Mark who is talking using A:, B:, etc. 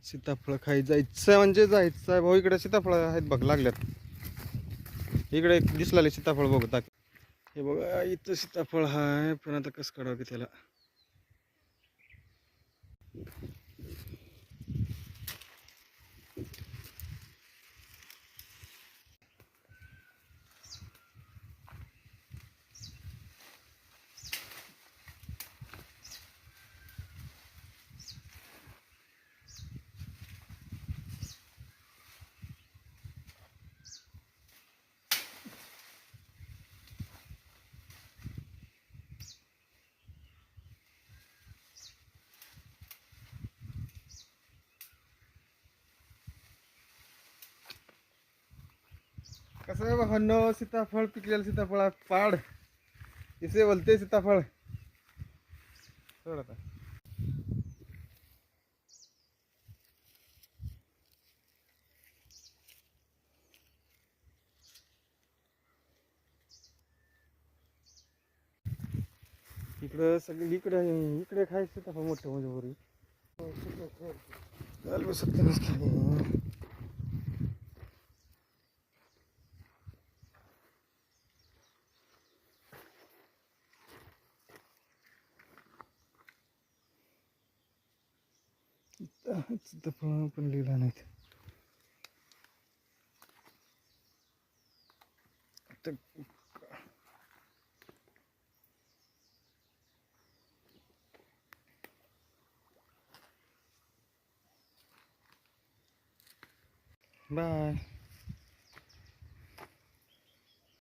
A: सीताफळ खाई जायचं म्हणजे जायचं आहे भाऊ. इकडे सीताफळ आहेत बघ लागल्यात. इकडे एक दिसलाले सीताफळ बघ. हे बघा इथं सीताफळ आहे, पण आता कसं काढावं की त्याला. कसं आहे भावांनो, सीताफळ पिकलेलं सीताफळ पाड इसे बोलते सीताफळ. सोड आता. इकडं सगळी इकडे इकडे खायचं सीताफळ मोठं म्हणजे वरी चाल बस खाली. सीताफळ पण लिहिला नाहीत. बाय.